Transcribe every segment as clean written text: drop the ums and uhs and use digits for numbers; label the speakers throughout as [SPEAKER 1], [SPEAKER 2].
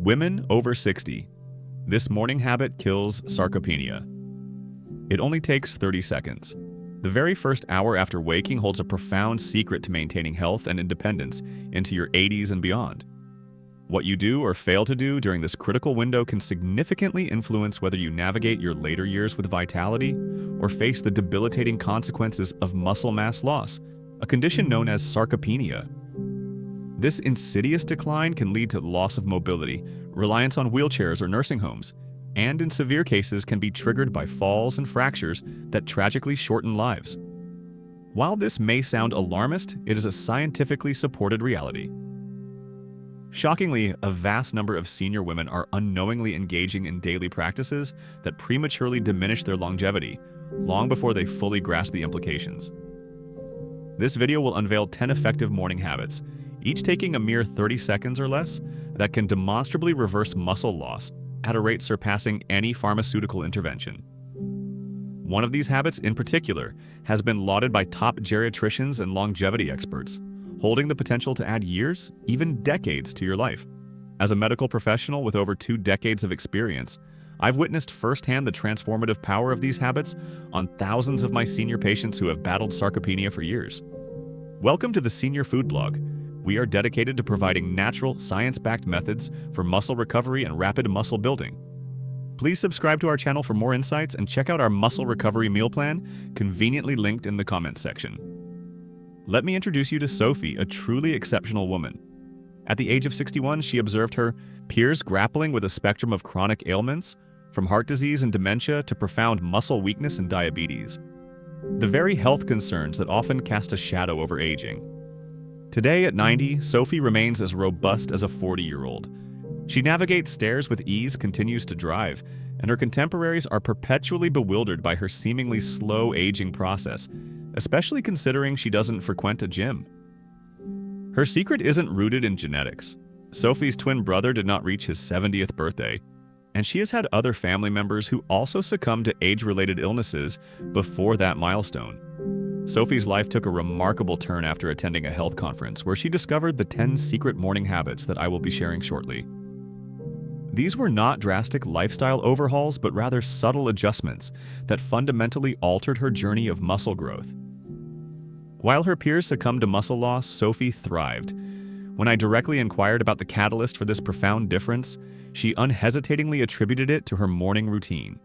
[SPEAKER 1] Women over 60. This morning habit kills sarcopenia. It only takes 30 seconds. The very first hour after waking holds a profound secret to maintaining health and independence into your 80s and beyond. What you do or fail to do during this critical window can significantly influence whether you navigate your later years with vitality or face the debilitating consequences of muscle mass loss, a condition known as sarcopenia. This insidious decline can lead to loss of mobility, reliance on wheelchairs or nursing homes, and in severe cases can be triggered by falls and fractures that tragically shorten lives. While this may sound alarmist, it is a scientifically supported reality. Shockingly, a vast number of senior women are unknowingly engaging in daily practices that prematurely diminish their longevity, long before they fully grasp the implications. This video will unveil 10 effective morning habits, each taking a mere 30 seconds or less, that can demonstrably reverse muscle loss at a rate surpassing any pharmaceutical intervention. One of these habits in particular has been lauded by top geriatricians and longevity experts, holding the potential to add years, even decades, to your life. As a medical professional with over 2 decades of experience, I've witnessed firsthand the transformative power of these habits on thousands of my senior patients who have battled sarcopenia for years. Welcome to the Senior Food Blog. We are dedicated to providing natural, science-backed methods for muscle recovery and rapid muscle building. Please subscribe to our channel for more insights and check out our muscle recovery meal plan, conveniently linked in the comments section. Let me introduce you to Sophie, a truly exceptional woman. At the age of 61, she observed her peers grappling with a spectrum of chronic ailments, from heart disease and dementia to profound muscle weakness and diabetes. The very health concerns that often cast a shadow over aging. Today, at 90, Sophie remains as robust as a 40-year-old. She navigates stairs with ease, continues to drive, and her contemporaries are perpetually bewildered by her seemingly slow aging process, especially considering she doesn't frequent a gym. Her secret isn't rooted in genetics. Sophie's twin brother did not reach his 70th birthday, and she has had other family members who also succumbed to age-related illnesses before that milestone. Sophie's life took a remarkable turn after attending a health conference where she discovered the 10 secret morning habits that I will be sharing shortly. These were not drastic lifestyle overhauls, but rather subtle adjustments that fundamentally altered her journey of muscle growth. While her peers succumbed to muscle loss, Sophie thrived. When I directly inquired about the catalyst for this profound difference, she unhesitatingly attributed it to her morning routine.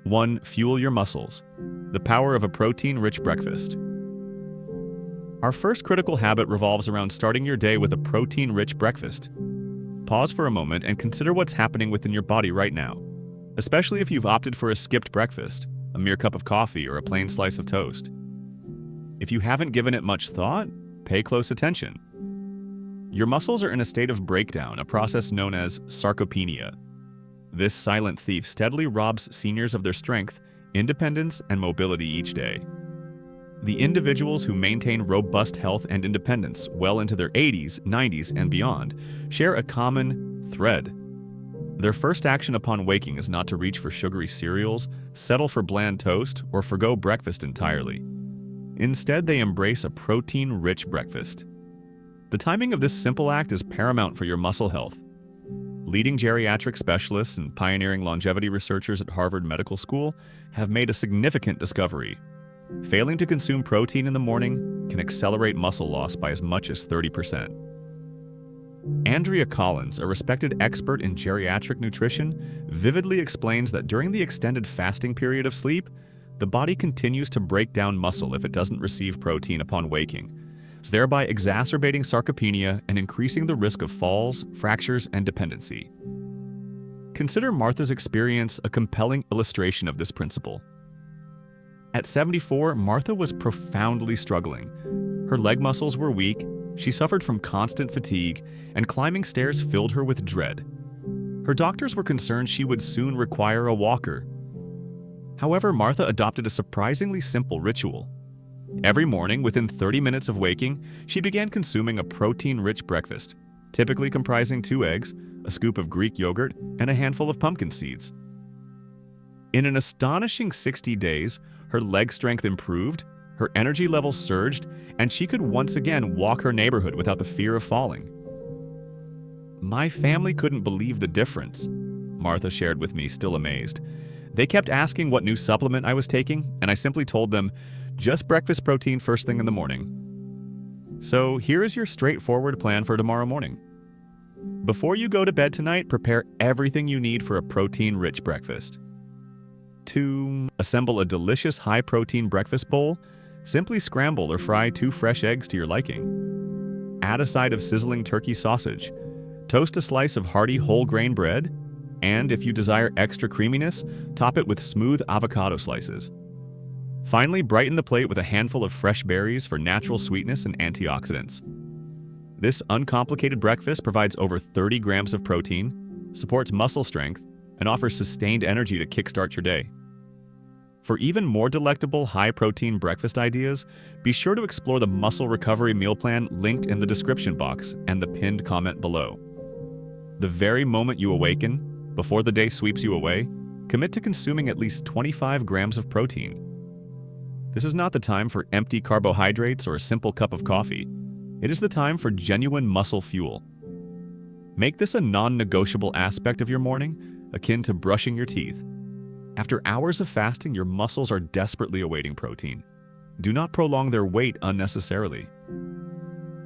[SPEAKER 1] 1. Fuel your muscles. The power of a protein-rich breakfast. Our first critical habit revolves around starting your day with a protein-rich breakfast. Pause for a moment and consider what's happening within your body right now, especially if you've opted for a skipped breakfast, a mere cup of coffee, or a plain slice of toast. If you haven't given it much thought, pay close attention. Your muscles are in a state of breakdown, a process known as sarcopenia. This silent thief steadily robs seniors of their strength, independence, and mobility each day. The individuals who maintain robust health and independence well into their 80s, 90s, and beyond share a common thread. Their first action upon waking is not to reach for sugary cereals, settle for bland toast, or forgo breakfast entirely. Instead, they embrace a protein-rich breakfast. The timing of this simple act is paramount for your muscle health. Leading geriatric specialists and pioneering longevity researchers at Harvard Medical School have made a significant discovery. Failing to consume protein in the morning can accelerate muscle loss by as much as 30%. Andrea Collins, a respected expert in geriatric nutrition, vividly explains that during the extended fasting period of sleep, the body continues to break down muscle if it doesn't receive protein upon waking, thereby exacerbating sarcopenia and increasing the risk of falls, fractures, and dependency. Consider Martha's experience a compelling illustration of this principle. At 74, Martha was profoundly struggling. Her leg muscles were weak, she suffered from constant fatigue, and climbing stairs filled her with dread. Her doctors were concerned she would soon require a walker. However, Martha adopted a surprisingly simple ritual. Every morning, within 30 minutes of waking, she began consuming a protein-rich breakfast, typically comprising 2 eggs, a scoop of Greek yogurt, and a handful of pumpkin seeds. In an astonishing 60 days, her leg strength improved, her energy levels surged, and she could once again walk her neighborhood without the fear of falling. My family couldn't believe the difference, Martha shared with me, still amazed. They kept asking what new supplement I was taking, and I simply told them, just breakfast protein first thing in the morning. So here is your straightforward plan for tomorrow morning. Before you go to bed tonight, prepare everything you need for a protein-rich breakfast. To assemble a delicious high-protein breakfast bowl, simply scramble or fry 2 fresh eggs to your liking. Add a side of sizzling turkey sausage. Toast a slice of hearty whole grain bread, and if you desire extra creaminess, top it with smooth avocado slices. Finally, brighten the plate with a handful of fresh berries for natural sweetness and antioxidants. This uncomplicated breakfast provides over 30 grams of protein, supports muscle strength, and offers sustained energy to kickstart your day. For even more delectable high-protein breakfast ideas, be sure to explore the Muscle Recovery Meal Plan linked in the description box and the pinned comment below. The very moment you awaken, before the day sweeps you away, commit to consuming at least 25 grams of protein. This is not the time for empty carbohydrates or a simple cup of coffee. It is the time for genuine muscle fuel. Make this a non-negotiable aspect of your morning, akin to brushing your teeth. After hours of fasting, your muscles are desperately awaiting protein. Do not prolong their wait unnecessarily.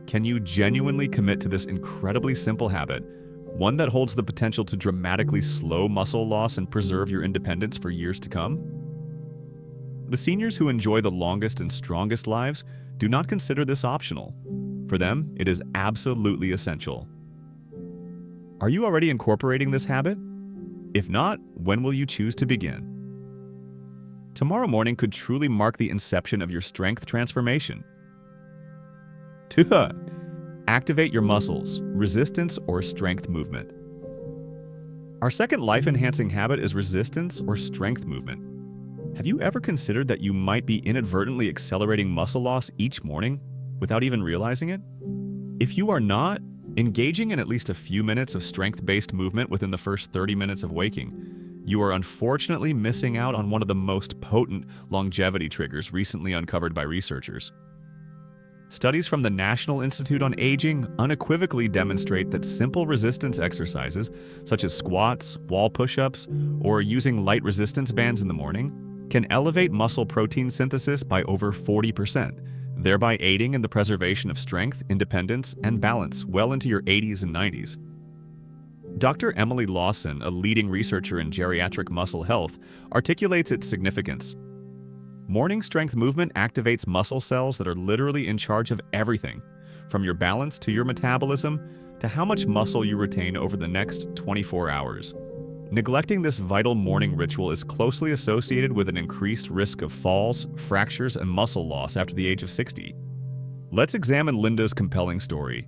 [SPEAKER 1] Can you genuinely commit to this incredibly simple habit, one that holds the potential to dramatically slow muscle loss and preserve your independence for years to come? The seniors who enjoy the longest and strongest lives do not consider this optional. For them, it is absolutely essential. Are you already incorporating this habit? If not, when will you choose to begin? Tomorrow morning could truly mark the inception of your strength transformation. 2. Activate your muscles, resistance or strength movement. Our second life-enhancing habit is resistance or strength movement. Have you ever considered that you might be inadvertently accelerating muscle loss each morning without even realizing it? If you are not, engaging in at least a few minutes of strength-based movement within the first 30 minutes of waking, you are unfortunately missing out on one of the most potent longevity triggers recently uncovered by researchers. Studies from the National Institute on Aging unequivocally demonstrate that simple resistance exercises, such as squats, wall push-ups, or using light resistance bands in the morning, can elevate muscle protein synthesis by over 40%, thereby aiding in the preservation of strength, independence, and balance well into your 80s and 90s. Dr. Emily Lawson, a leading researcher in geriatric muscle health, articulates its significance. Morning strength movement activates muscle cells that are literally in charge of everything, from your balance to your metabolism to how much muscle you retain over the next 24 hours. Neglecting this vital morning ritual is closely associated with an increased risk of falls, fractures, and muscle loss after the age of 60. Let's examine Linda's compelling story.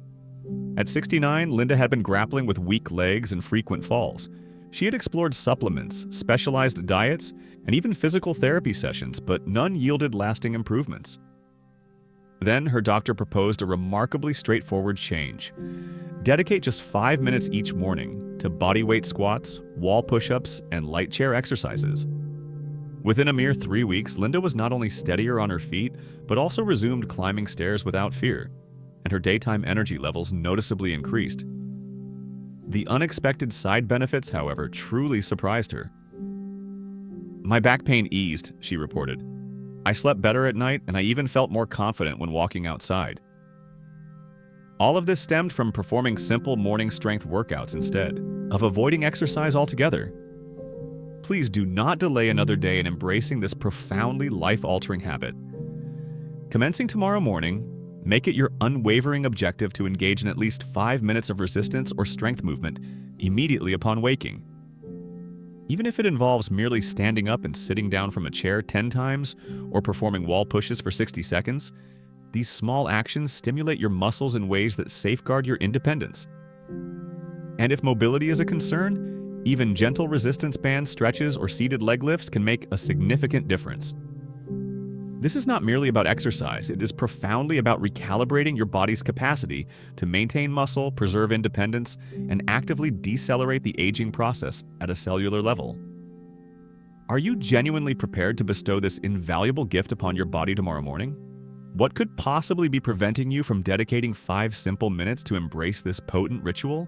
[SPEAKER 1] At 69, Linda had been grappling with weak legs and frequent falls. She had explored supplements, specialized diets, and even physical therapy sessions, but none yielded lasting improvements. Then her doctor proposed a remarkably straightforward change. Dedicate just 5 minutes each morning to bodyweight squats, wall push-ups, and light chair exercises. Within a mere 3 weeks, Linda was not only steadier on her feet, but also resumed climbing stairs without fear, and her daytime energy levels noticeably increased. The unexpected side benefits, however, truly surprised her. My back pain eased, she reported. I slept better at night, and I even felt more confident when walking outside. All of this stemmed from performing simple morning strength workouts instead of avoiding exercise altogether. Please do not delay another day in embracing this profoundly life-altering habit. Commencing tomorrow morning, make it your unwavering objective to engage in at least 5 minutes of resistance or strength movement immediately upon waking. Even if it involves merely standing up and sitting down from a chair 10 times or performing wall pushes for 60 seconds, these small actions stimulate your muscles in ways that safeguard your independence. And if mobility is a concern, even gentle resistance band stretches or seated leg lifts can make a significant difference. This is not merely about exercise, it is profoundly about recalibrating your body's capacity to maintain muscle, preserve independence, and actively decelerate the aging process at a cellular level. Are you genuinely prepared to bestow this invaluable gift upon your body tomorrow morning? What could possibly be preventing you from dedicating 5 simple minutes to embrace this potent ritual?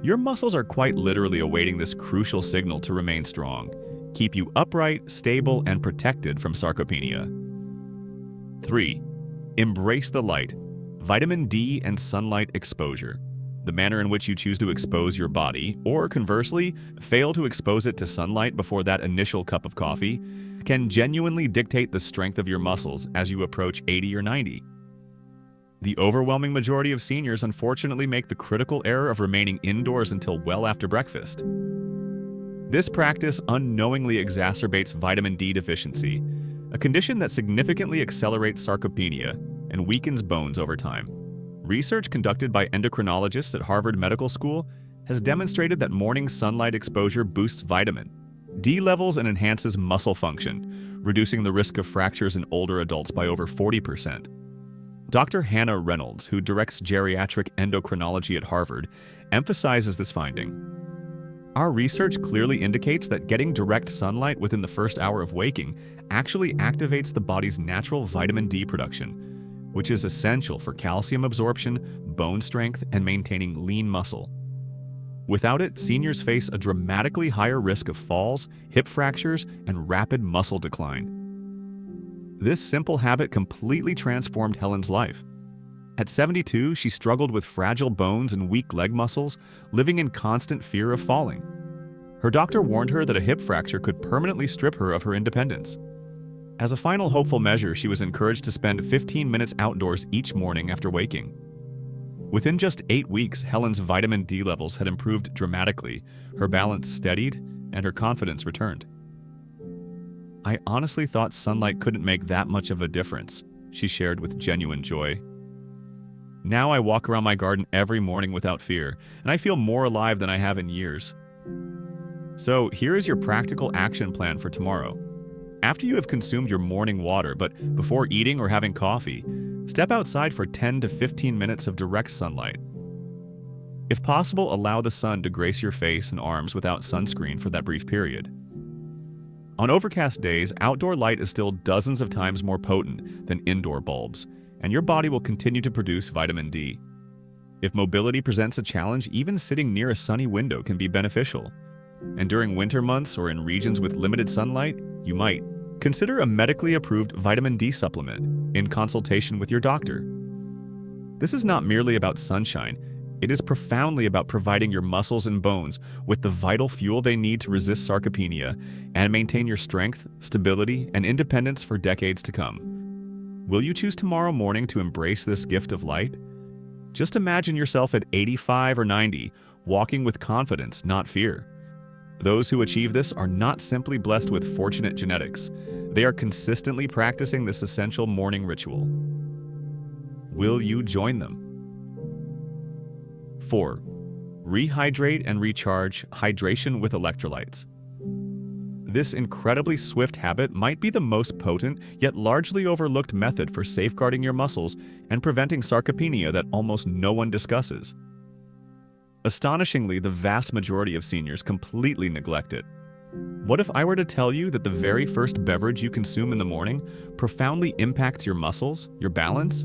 [SPEAKER 1] Your muscles are quite literally awaiting this crucial signal to remain strong, keep you upright, stable, and protected from sarcopenia. 3. Embrace the light. Vitamin D and sunlight exposure. The manner in which you choose to expose your body, or conversely, fail to expose it to sunlight before that initial cup of coffee, can genuinely dictate the strength of your muscles as you approach 80 or 90. The overwhelming majority of seniors unfortunately make the critical error of remaining indoors until well after breakfast. This practice unknowingly exacerbates vitamin D deficiency, a condition that significantly accelerates sarcopenia and weakens bones over time. Research conducted by endocrinologists at Harvard Medical School has demonstrated that morning sunlight exposure boosts vitamin D levels and enhances muscle function, reducing the risk of fractures in older adults by over 40%. Dr. Hannah Reynolds, who directs geriatric endocrinology at Harvard, emphasizes this finding. Our research clearly indicates that getting direct sunlight within the first hour of waking actually activates the body's natural vitamin D production, which is essential for calcium absorption, bone strength, and maintaining lean muscle. Without it, seniors face a dramatically higher risk of falls, hip fractures, and rapid muscle decline. This simple habit completely transformed Helen's life. At 72, she struggled with fragile bones and weak leg muscles, living in constant fear of falling. Her doctor warned her that a hip fracture could permanently strip her of her independence. As a final hopeful measure, she was encouraged to spend 15 minutes outdoors each morning after waking. Within just 8 weeks, Helen's vitamin D levels had improved dramatically, her balance steadied, and her confidence returned. "I honestly thought sunlight couldn't make that much of a difference," she shared with genuine joy. "Now I walk around my garden every morning without fear, and I feel more alive than I have in years." So here is your practical action plan for tomorrow. After you have consumed your morning water, but before eating or having coffee, step outside for 10 to 15 minutes of direct sunlight. If possible, allow the sun to grace your face and arms without sunscreen for that brief period. On overcast days, outdoor light is still dozens of times more potent than indoor bulbs, and your body will continue to produce vitamin D. If mobility presents a challenge, even sitting near a sunny window can be beneficial. And during winter months or in regions with limited sunlight, you might consider a medically approved vitamin D supplement in consultation with your doctor. This is not merely about sunshine. It is profoundly about providing your muscles and bones with the vital fuel they need to resist sarcopenia and maintain your strength, stability, and independence for decades to come. Will you choose tomorrow morning to embrace this gift of light? Just imagine yourself at 85 or 90, walking with confidence, not fear. Those who achieve this are not simply blessed with fortunate genetics. They are consistently practicing this essential morning ritual. Will you join them? 4. Rehydrate and recharge hydration with electrolytes. This incredibly swift habit might be the most potent yet largely overlooked method for safeguarding your muscles and preventing sarcopenia that almost no one discusses. Astonishingly, the vast majority of seniors completely neglect it. What if I were to tell you that the very first beverage you consume in the morning profoundly impacts your muscles, your balance,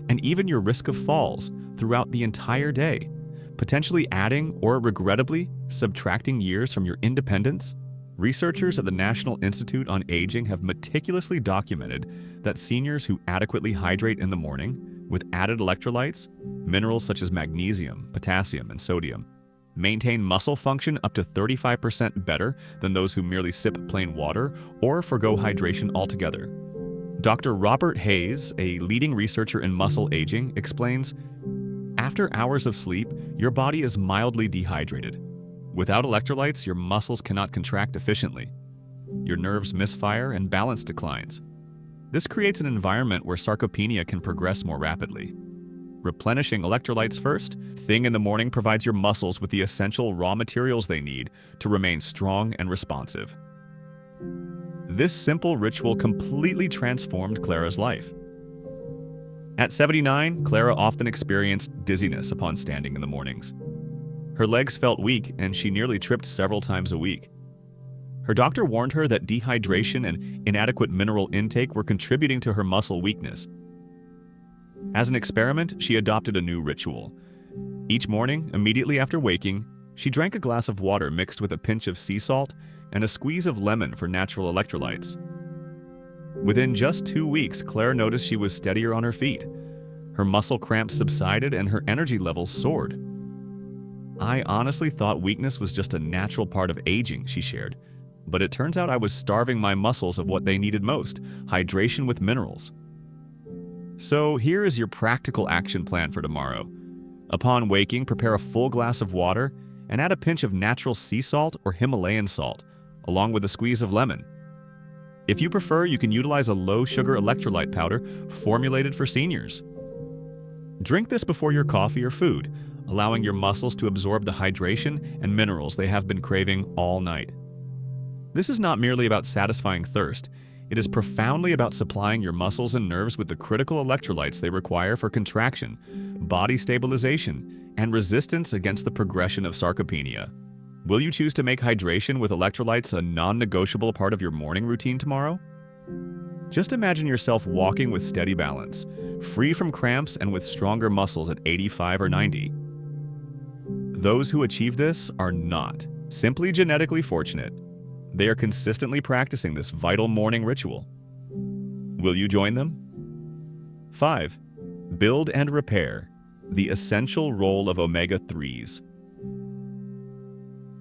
[SPEAKER 1] and even your risk of falls throughout the entire day, potentially adding or regrettably subtracting years from your independence? Researchers at the National Institute on Aging have meticulously documented that seniors who adequately hydrate in the morning with added electrolytes, minerals such as magnesium, potassium, and sodium, maintain muscle function up to 35% better than those who merely sip plain water or forgo hydration altogether. Dr. Robert Hayes, a leading researcher in muscle aging, explains, "After hours of sleep, your body is mildly dehydrated. Without electrolytes, your muscles cannot contract efficiently. Your nerves misfire and balance declines. This creates an environment where sarcopenia can progress more rapidly. Replenishing electrolytes first thing in the morning provides your muscles with the essential raw materials they need to remain strong and responsive." This simple ritual completely transformed Clara's life. At 79, Clara often experienced dizziness upon standing in the mornings. Her legs felt weak, and she nearly tripped several times a week. Her doctor warned her that dehydration and inadequate mineral intake were contributing to her muscle weakness. As an experiment, she adopted a new ritual. Each morning, immediately after waking, she drank a glass of water mixed with a pinch of sea salt and a squeeze of lemon for natural electrolytes. Within just 2 weeks, Claire noticed she was steadier on her feet. Her muscle cramps subsided and her energy levels soared. "I honestly thought weakness was just a natural part of aging," she shared, "but it turns out I was starving my muscles of what they needed most, hydration with minerals." So here is your practical action plan for tomorrow. Upon waking, prepare a full glass of water and add a pinch of natural sea salt or Himalayan salt, along with a squeeze of lemon. If you prefer, you can utilize a low-sugar electrolyte powder formulated for seniors. Drink this before your coffee or food, allowing your muscles to absorb the hydration and minerals they have been craving all night. This is not merely about satisfying thirst. It is profoundly about supplying your muscles and nerves with the critical electrolytes they require for contraction, body stabilization, and resistance against the progression of sarcopenia. Will you choose to make hydration with electrolytes a non-negotiable part of your morning routine tomorrow? Just imagine yourself walking with steady balance, free from cramps and with stronger muscles at 85 or 90. Those who achieve this are not simply genetically fortunate. They are consistently practicing this vital morning ritual. Will you join them? 5. Build and repair. The essential role of omega-3s.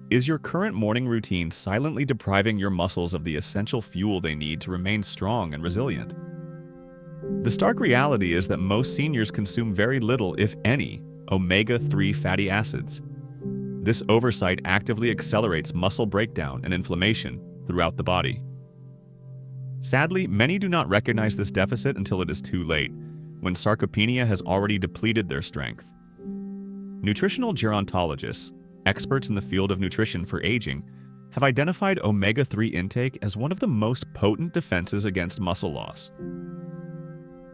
[SPEAKER 1] Is your current morning routine silently depriving your muscles of the essential fuel they need to remain strong and resilient? The stark reality is that most seniors consume very little, if any, omega-3 fatty acids. This oversight actively accelerates muscle breakdown and inflammation throughout the body. Sadly, many do not recognize this deficit until it is too late, when sarcopenia has already depleted their strength. Nutritional gerontologists, experts in the field of nutrition for aging, have identified omega-3 intake as one of the most potent defenses against muscle loss.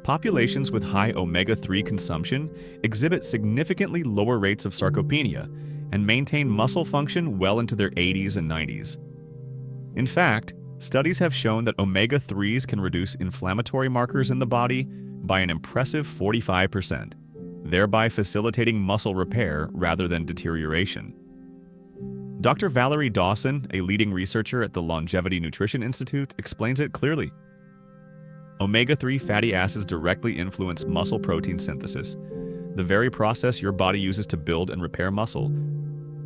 [SPEAKER 1] Populations with high omega-3 consumption exhibit significantly lower rates of sarcopenia and maintain muscle function well into their 80s and 90s. In fact, studies have shown that omega-3s can reduce inflammatory markers in the body by an impressive 45%, thereby facilitating muscle repair rather than deterioration. Dr. Valerie Dawson, a leading researcher at the Longevity Nutrition Institute, explains it clearly. Omega-3 fatty acids directly influence muscle protein synthesis, the very process your body uses to build and repair muscle.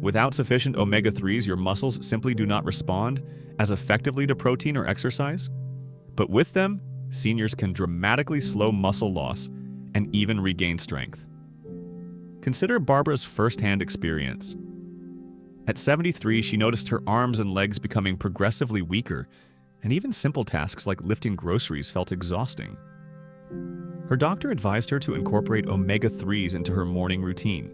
[SPEAKER 1] Without sufficient omega-3s, your muscles simply do not respond as effectively to protein or exercise. But with them, seniors can dramatically slow muscle loss and even regain strength. Consider Barbara's first-hand experience. At 73, she noticed her arms and legs becoming progressively weaker, and even simple tasks like lifting groceries felt exhausting. Her doctor advised her to incorporate omega-3s into her morning routine.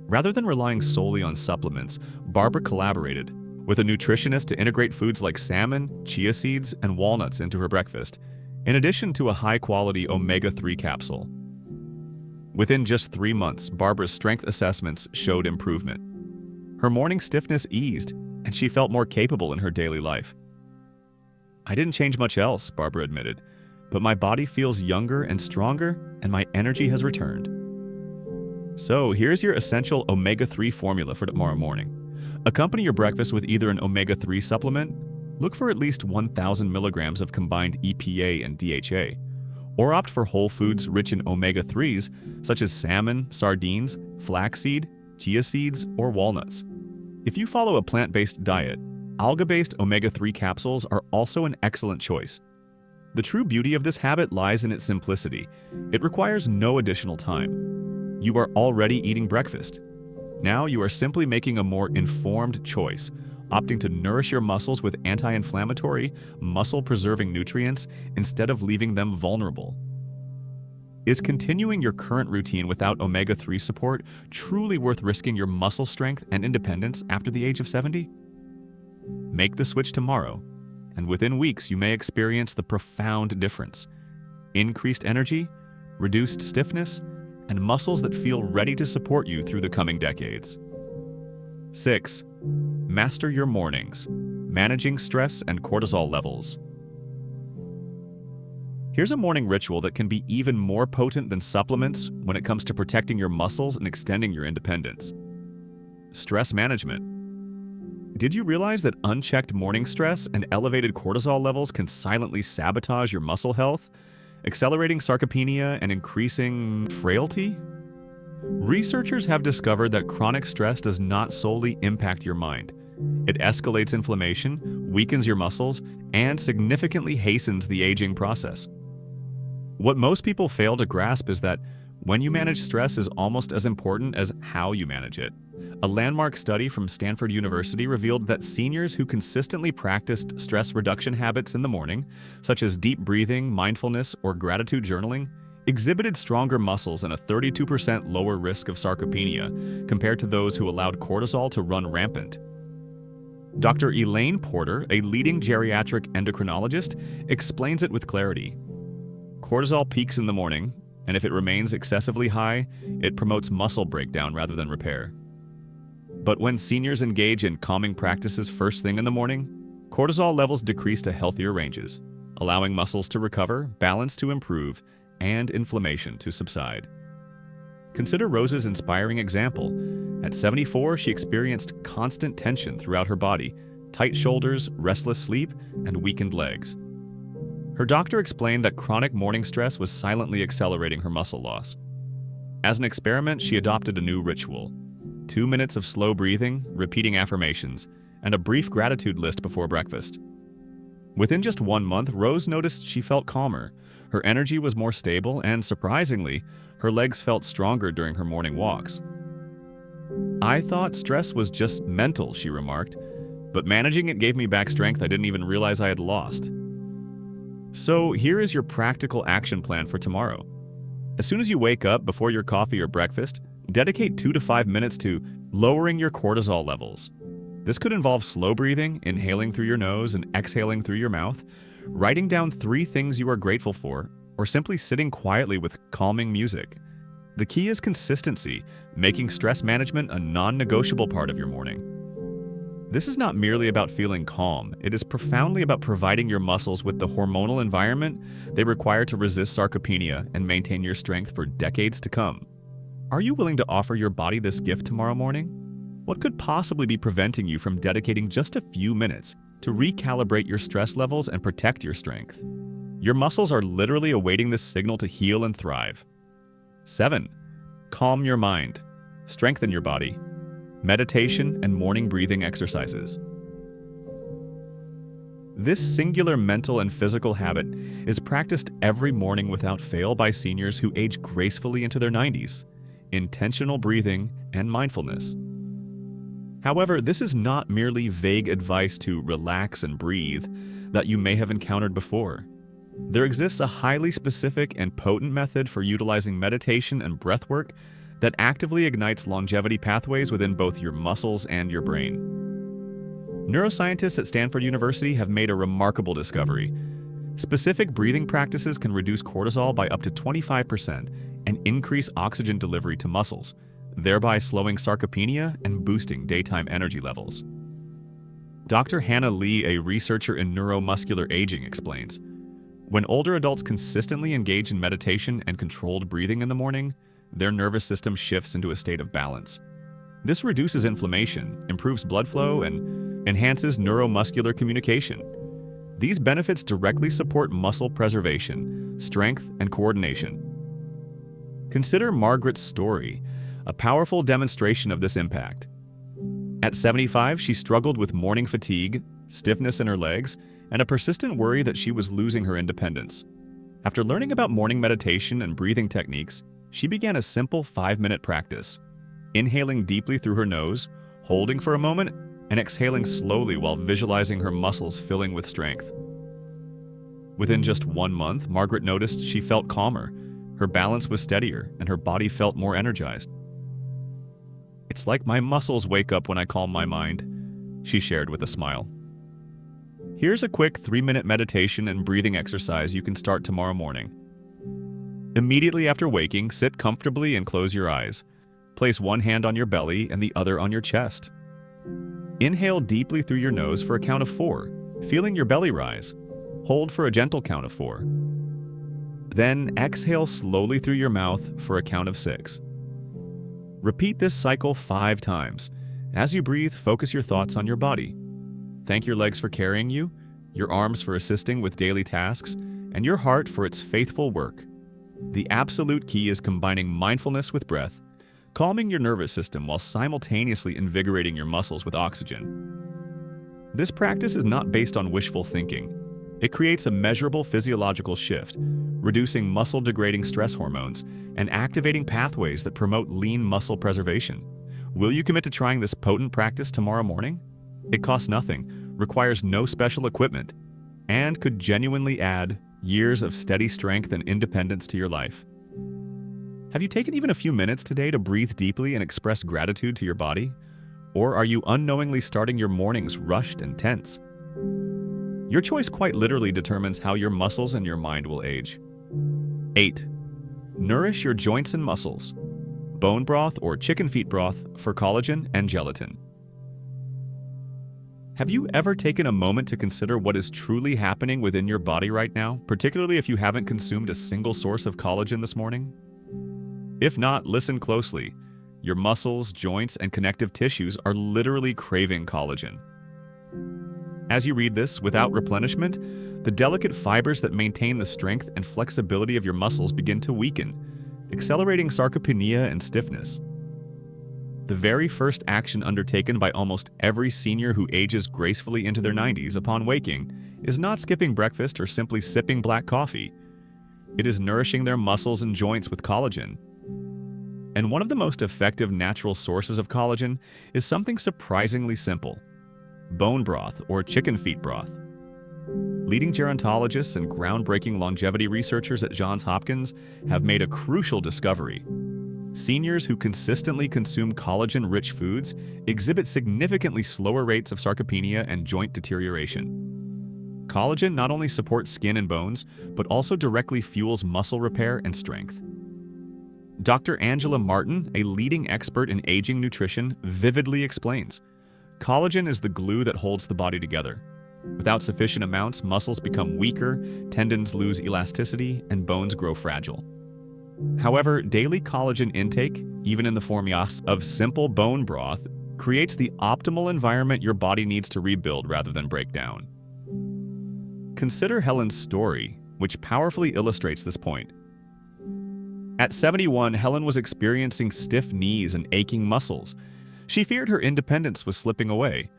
[SPEAKER 1] Rather than relying solely on supplements, Barbara collaborated with a nutritionist to integrate foods like salmon, chia seeds, and walnuts into her breakfast, in addition to a high-quality omega-3 capsule. Within just 3 months, Barbara's strength assessments showed improvement. Her morning stiffness eased, and she felt more capable in her daily life. "I didn't change much else," Barbara admitted, "but my body feels younger and stronger, and my energy has returned." So here's your essential omega-3 formula for tomorrow morning. Accompany your breakfast with either an omega-3 supplement, look for at least 1,000 milligrams of combined EPA and DHA, or opt for whole foods rich in omega-3s such as salmon, sardines, flaxseed, chia seeds, or walnuts. If you follow a plant-based diet, alga-based omega-3 capsules are also an excellent choice. The true beauty of this habit lies in its simplicity. It requires no additional time. You are already eating breakfast. Now you are simply making a more informed choice, opting to nourish your muscles with anti-inflammatory, muscle-preserving nutrients instead of leaving them vulnerable. Is continuing your current routine without omega-3 support truly worth risking your muscle strength and independence after the age of 70? Make the switch tomorrow, and within weeks you may experience the profound difference: increased energy, reduced stiffness, and muscles that feel ready to support you through the coming decades. 6. Master your mornings, managing stress and cortisol levels. Here's a morning ritual that can be even more potent than supplements when it comes to protecting your muscles and extending your independence. Stress management. Did you realize that unchecked morning stress and elevated cortisol levels can silently sabotage your muscle health, accelerating sarcopenia and increasing frailty? Researchers have discovered that chronic stress does not solely impact your mind. It escalates inflammation, weakens your muscles, and significantly hastens the aging process. What most people fail to grasp is that when you manage stress is almost as important as how you manage it. A landmark study from Stanford University revealed that seniors who consistently practiced stress reduction habits in the morning, such as deep breathing, mindfulness, or gratitude journaling, exhibited stronger muscles and a 32% lower risk of sarcopenia compared to those who allowed cortisol to run rampant. Dr. Elaine Porter, a leading geriatric endocrinologist, explains it with clarity. Cortisol peaks in the morning, and if it remains excessively high, it promotes muscle breakdown rather than repair. But when seniors engage in calming practices first thing in the morning, cortisol levels decrease to healthier ranges, allowing muscles to recover, balance to improve, and inflammation to subside. Consider Rose's inspiring example. At 74, she experienced constant tension throughout her body, tight shoulders, restless sleep, and weakened legs. Her doctor explained that chronic morning stress was silently accelerating her muscle loss. As an experiment, she adopted a new ritual: 2 minutes of slow breathing, repeating affirmations, and a brief gratitude list before breakfast. Within just 1 month, Rose noticed she felt calmer, her energy was more stable, and surprisingly, her legs felt stronger during her morning walks. "I thought stress was just mental," she remarked, "but managing it gave me back strength I didn't even realize I had lost." So here is your practical action plan for tomorrow. As soon as you wake up, before your coffee or breakfast, dedicate 2 to 5 minutes to lowering your cortisol levels. This could involve slow breathing, inhaling through your nose and exhaling through your mouth, writing down 3 things you are grateful for, or simply sitting quietly with calming music. The key is consistency, making stress management a non-negotiable part of your morning. This is not merely about feeling calm, it is profoundly about providing your muscles with the hormonal environment they require to resist sarcopenia and maintain your strength for decades to come. Are you willing to offer your body this gift tomorrow morning? What could possibly be preventing you from dedicating just a few minutes to recalibrate your stress levels and protect your strength? Your muscles are literally awaiting this signal to heal and thrive. 7. Calm your mind. Strengthen your body. Meditation and morning breathing exercises. This singular mental and physical habit is practiced every morning without fail by seniors who age gracefully into their 90s. Intentional breathing and mindfulness. However, this is not merely vague advice to relax and breathe that you may have encountered before. There exists a highly specific and potent method for utilizing meditation and breathwork that actively ignites longevity pathways within both your muscles and your brain. Neuroscientists at Stanford University have made a remarkable discovery. Specific breathing practices can reduce cortisol by up to 25% and increase oxygen delivery to muscles, thereby slowing sarcopenia and boosting daytime energy levels. Dr. Hannah Lee, a researcher in neuromuscular aging, explains, when older adults consistently engage in meditation and controlled breathing in the morning, their nervous system shifts into a state of balance. This reduces inflammation, improves blood flow, and enhances neuromuscular communication. These benefits directly support muscle preservation, strength, and coordination. Consider Margaret's story, a powerful demonstration of this impact. At 75, she struggled with morning fatigue, stiffness in her legs, and a persistent worry that she was losing her independence. After learning about morning meditation and breathing techniques, she began a simple 5-minute practice, inhaling deeply through her nose, holding for a moment, and exhaling slowly while visualizing her muscles filling with strength. Within just 1 month, Margaret noticed she felt calmer, her balance was steadier, and her body felt more energized. "It's like my muscles wake up when I calm my mind," she shared with a smile. Here's a quick 3-minute meditation and breathing exercise you can start tomorrow morning. Immediately after waking, sit comfortably and close your eyes. Place one hand on your belly and the other on your chest. Inhale deeply through your nose for a count of 4, feeling your belly rise. Hold for a gentle count of 4. Then exhale slowly through your mouth for a count of 6. Repeat this cycle 5 times. As you breathe, focus your thoughts on your body. Thank your legs for carrying you, your arms for assisting with daily tasks, and your heart for its faithful work. The absolute key is combining mindfulness with breath, calming your nervous system while simultaneously invigorating your muscles with oxygen. This practice is not based on wishful thinking. It creates a measurable physiological shift, reducing muscle-degrading stress hormones and activating pathways that promote lean muscle preservation. Will you commit to trying this potent practice tomorrow morning? It costs nothing, requires no special equipment, and could genuinely add years of steady strength and independence to your life. Have you taken even a few minutes today to breathe deeply and express gratitude to your body? Or are you unknowingly starting your mornings rushed and tense? Your choice quite literally determines how your muscles and your mind will age. 8. Nourish your joints and muscles. Bone broth or chicken feet broth for collagen and gelatin. Have you ever taken a moment to consider what is truly happening within your body right now, particularly if you haven't consumed a single source of collagen this morning? If not, listen closely. Your muscles, joints, and connective tissues are literally craving collagen. As you read this, without replenishment, the delicate fibers that maintain the strength and flexibility of your muscles begin to weaken, accelerating sarcopenia and stiffness. The very first action undertaken by almost every senior who ages gracefully into their 90s upon waking is not skipping breakfast or simply sipping black coffee. It is nourishing their muscles and joints with collagen. And one of the most effective natural sources of collagen is something surprisingly simple: bone broth or chicken feet broth. Leading gerontologists and groundbreaking longevity researchers at Johns Hopkins have made a crucial discovery. Seniors who consistently consume collagen-rich foods exhibit significantly slower rates of sarcopenia and joint deterioration. Collagen not only supports skin and bones, but also directly fuels muscle repair and strength. Dr. Angela Martin, a leading expert in aging nutrition, vividly explains, collagen is the glue that holds the body together. Without sufficient amounts, muscles become weaker, tendons lose elasticity, and bones grow fragile. However, daily collagen intake, even in the form of simple bone broth, creates the optimal environment your body needs to rebuild rather than break down. Consider Helen's story, which powerfully illustrates this point. At 71, Helen was experiencing stiff knees and aching muscles. She feared her independence was slipping away.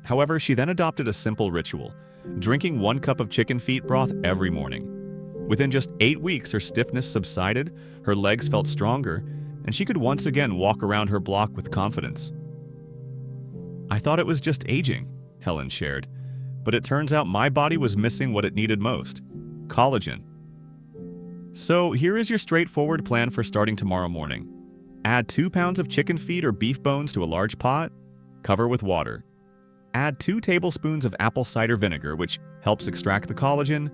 [SPEAKER 1] However, she then adopted a simple ritual, drinking 1 cup of chicken feet broth every morning. Within just 8 weeks, her stiffness subsided, her legs felt stronger, and she could once again walk around her block with confidence. "I thought it was just aging," Helen shared, "but it turns out my body was missing what it needed most: collagen." So here is your straightforward plan for starting tomorrow morning. Add 2 pounds of chicken feet or beef bones to a large pot. Cover with water. Add 2 tablespoons of apple cider vinegar, which helps extract the collagen,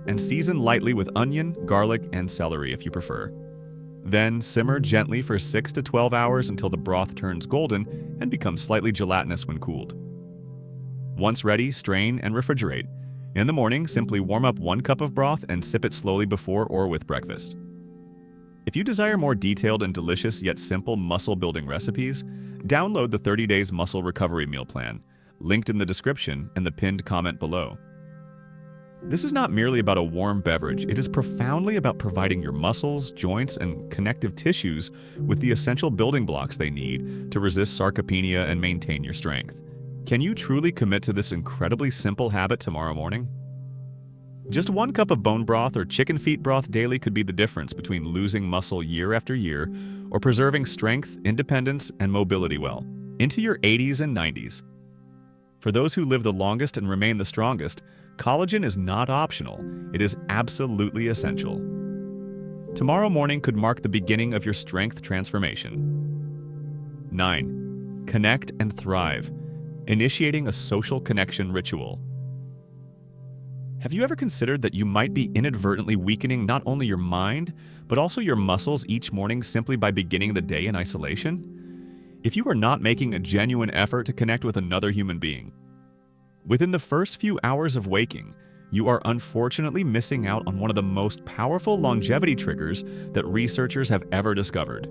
[SPEAKER 1] and season lightly with onion, garlic, and celery if you prefer. Then simmer gently for 6 to 12 hours until the broth turns golden and becomes slightly gelatinous when cooled. Once ready, strain and refrigerate. In the morning, simply warm up 1 cup of broth and sip it slowly before or with breakfast. If you desire more detailed and delicious yet simple muscle-building recipes, download the 30 Days Muscle Recovery Meal Plan, linked in the description and the pinned comment below. This is not merely about a warm beverage, it is profoundly about providing your muscles, joints, and connective tissues with the essential building blocks they need to resist sarcopenia and maintain your strength. Can you truly commit to this incredibly simple habit tomorrow morning? Just 1 cup of bone broth or chicken feet broth daily could be the difference between losing muscle year after year or preserving strength, independence, and mobility well into your 80s and 90s. For those who live the longest and remain the strongest, collagen is not optional, it is absolutely essential. Tomorrow morning could mark the beginning of your strength transformation. 9. Connect and thrive. Initiating a social connection ritual. Have you ever considered that you might be inadvertently weakening not only your mind, but also your muscles each morning simply by beginning the day in isolation? If you are not making a genuine effort to connect with another human being. Within the first few hours of waking, you are unfortunately missing out on one of the most powerful longevity triggers that researchers have ever discovered.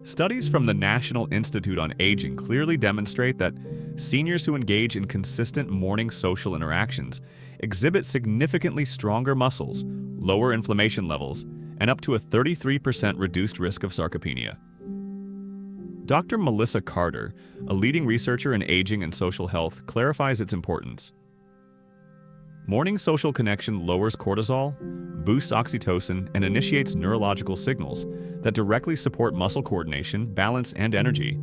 [SPEAKER 1] Studies from the National Institute on Aging clearly demonstrate that seniors who engage in consistent morning social interactions exhibit significantly stronger muscles, lower inflammation levels, and up to a 33% reduced risk of sarcopenia. Dr. Melissa Carter, a leading researcher in aging and social health, clarifies its importance. Morning social connection lowers cortisol, boosts oxytocin, and initiates neurological signals that directly support muscle coordination, balance, and energy.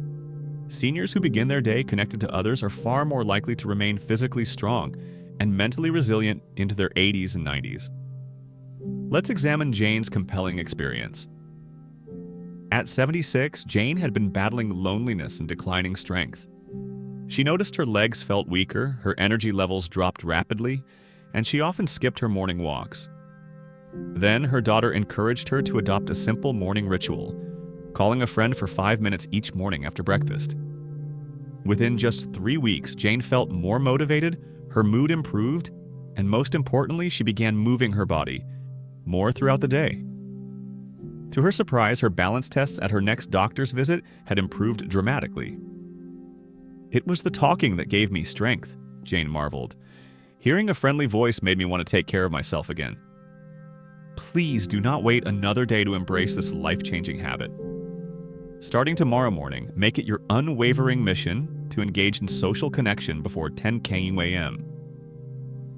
[SPEAKER 1] Seniors who begin their day connected to others are far more likely to remain physically strong and mentally resilient into their 80s and 90s. Let's examine Jane's compelling experience. At 76, Jane had been battling loneliness and declining strength. She noticed her legs felt weaker, her energy levels dropped rapidly, and she often skipped her morning walks. Then her daughter encouraged her to adopt a simple morning ritual, calling a friend for 5 minutes each morning after breakfast. Within just 3 weeks, Jane felt more motivated, her mood improved, and most importantly, she began moving her body more throughout the day. To her surprise, her balance tests at her next doctor's visit had improved dramatically. "It was the talking that gave me strength," Jane marveled. "Hearing a friendly voice made me want to take care of myself again." Please do not wait another day to embrace this life-changing habit. Starting tomorrow morning, make it your unwavering mission to engage in social connection before 10 a.m.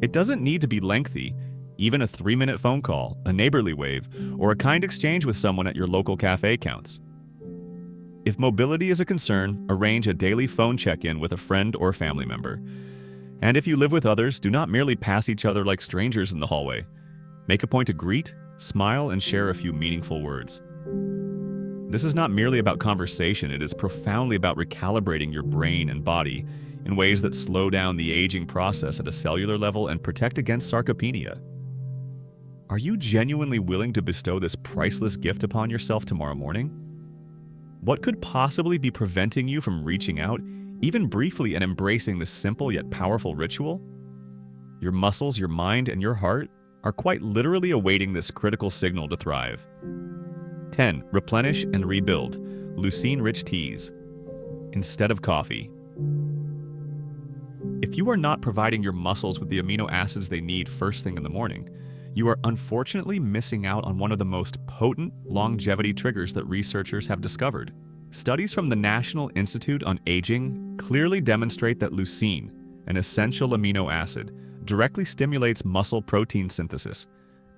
[SPEAKER 1] It doesn't need to be lengthy. Even a 3-minute phone call, a neighborly wave, or a kind exchange with someone at your local cafe counts. If mobility is a concern, arrange a daily phone check-in with a friend or family member. And if you live with others, do not merely pass each other like strangers in the hallway. Make a point to greet, smile, and share a few meaningful words. This is not merely about conversation, it is profoundly about recalibrating your brain and body in ways that slow down the aging process at a cellular level and protect against sarcopenia. Are you genuinely willing to bestow this priceless gift upon yourself tomorrow morning? What could possibly be preventing you from reaching out, even briefly, and embracing this simple yet powerful ritual? Your muscles, your mind, and your heart are quite literally awaiting this critical signal to thrive. 10. Replenish and rebuild. Leucine-rich teas instead of coffee. If you are not providing your muscles with the amino acids they need first thing in the morning, you are unfortunately missing out on one of the most potent longevity triggers that researchers have discovered. Studies from the National Institute on Aging clearly demonstrate that leucine, an essential amino acid, directly stimulates muscle protein synthesis,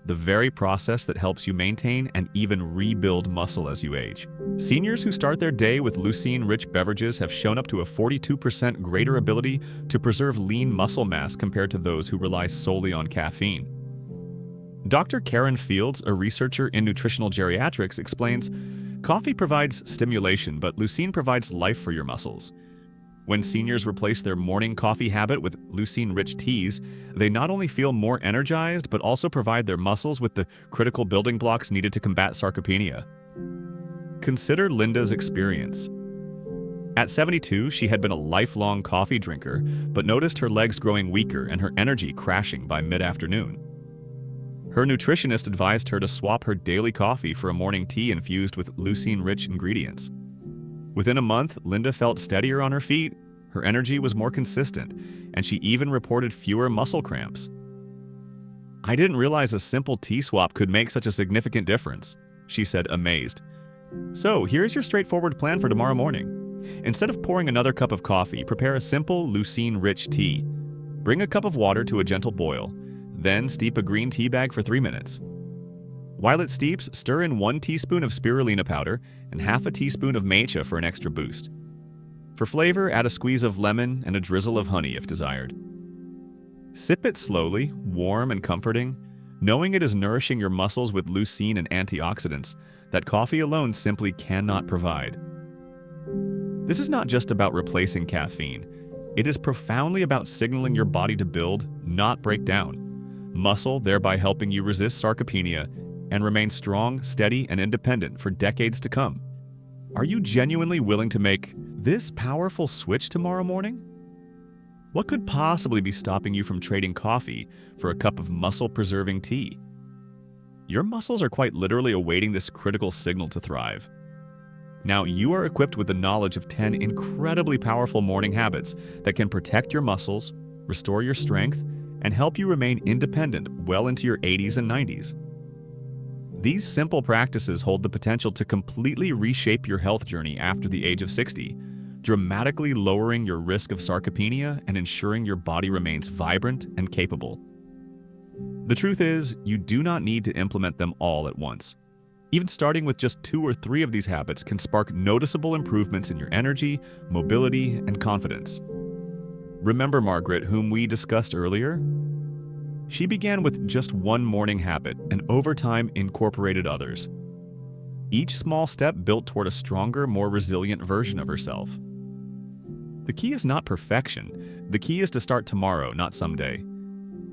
[SPEAKER 1] the very process that helps you maintain and even rebuild muscle as you age. Seniors who start their day with leucine-rich beverages have shown up to a 42% greater ability to preserve lean muscle mass compared to those who rely solely on caffeine. Dr. Karen Fields, a researcher in nutritional geriatrics, explains, "Coffee provides stimulation, but leucine provides life for your muscles." When seniors replace their morning coffee habit with leucine-rich teas, they not only feel more energized, but also provide their muscles with the critical building blocks needed to combat sarcopenia. Consider Linda's experience. At 72, she had been a lifelong coffee drinker, but noticed her legs growing weaker and her energy crashing by mid-afternoon. Her nutritionist advised her to swap her daily coffee for a morning tea infused with leucine-rich ingredients. Within a month, Linda felt steadier on her feet, her energy was more consistent, and she even reported fewer muscle cramps. "I didn't realize a simple tea swap could make such a significant difference," she said, amazed. "So, here's your straightforward plan for tomorrow morning. Instead of pouring another cup of coffee, prepare a simple leucine-rich tea. Bring a cup of water to a gentle boil. Then steep a green tea bag for 3 minutes. While it steeps, stir in 1 teaspoon of spirulina powder and half a teaspoon of matcha for an extra boost. For flavor, add a squeeze of lemon and a drizzle of honey if desired. Sip it slowly, warm and comforting, knowing it is nourishing your muscles with leucine and antioxidants that coffee alone simply cannot provide. This is not just about replacing caffeine. It is profoundly about signaling your body to build, not break down muscle, thereby helping you resist sarcopenia and remain strong, steady, and independent for decades to come. Are you genuinely willing to make this powerful switch tomorrow morning? What could possibly be stopping you from trading coffee for a cup of muscle-preserving tea? Your muscles are quite literally awaiting this critical signal to thrive. Now, you are equipped with the knowledge of 10 incredibly powerful morning habits that can protect your muscles, restore your strength, and help you remain independent well into your 80s and 90s. These simple practices hold the potential to completely reshape your health journey after the age of 60, dramatically lowering your risk of sarcopenia and ensuring your body remains vibrant and capable. The truth is, you do not need to implement them all at once. Even starting with just 2 or 3 of these habits can spark noticeable improvements in your energy, mobility, and confidence. Remember Margaret, whom we discussed earlier? She began with just one morning habit and over time incorporated others. Each small step built toward a stronger, more resilient version of herself. The key is not perfection. The key is to start tomorrow, not someday.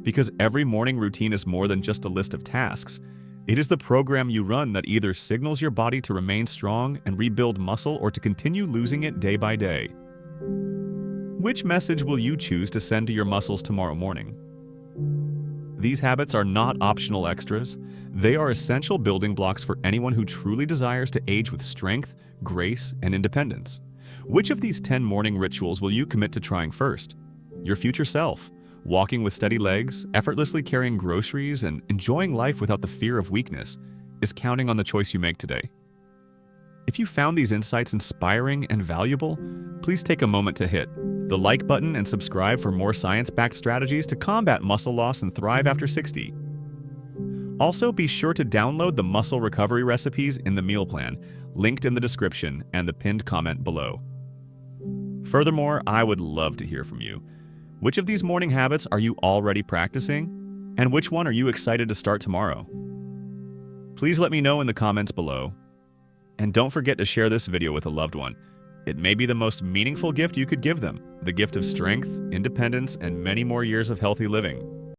[SPEAKER 1] Because every morning routine is more than just a list of tasks. It is the program you run that either signals your body to remain strong and rebuild muscle or to continue losing it day by day. Which message will you choose to send to your muscles tomorrow morning? These habits are not optional extras. They are essential building blocks for anyone who truly desires to age with strength, grace, and independence. Which of these 10 morning rituals will you commit to trying first? Your future self, walking with steady legs, effortlessly carrying groceries, and enjoying life without the fear of weakness, is counting on the choice you make today. If you found these insights inspiring and valuable, please take a moment to hit the like button and subscribe for more science-backed strategies to combat muscle loss and thrive after 60. Also, be sure to download the muscle recovery recipes in the meal plan, linked in the description and the pinned comment below. Furthermore, I would love to hear from you. Which of these morning habits are you already practicing? And which one are you excited to start tomorrow? Please let me know in the comments below. And don't forget to share this video with a loved one. It may be the most meaningful gift you could give them, the gift of strength, independence, and many more years of healthy living.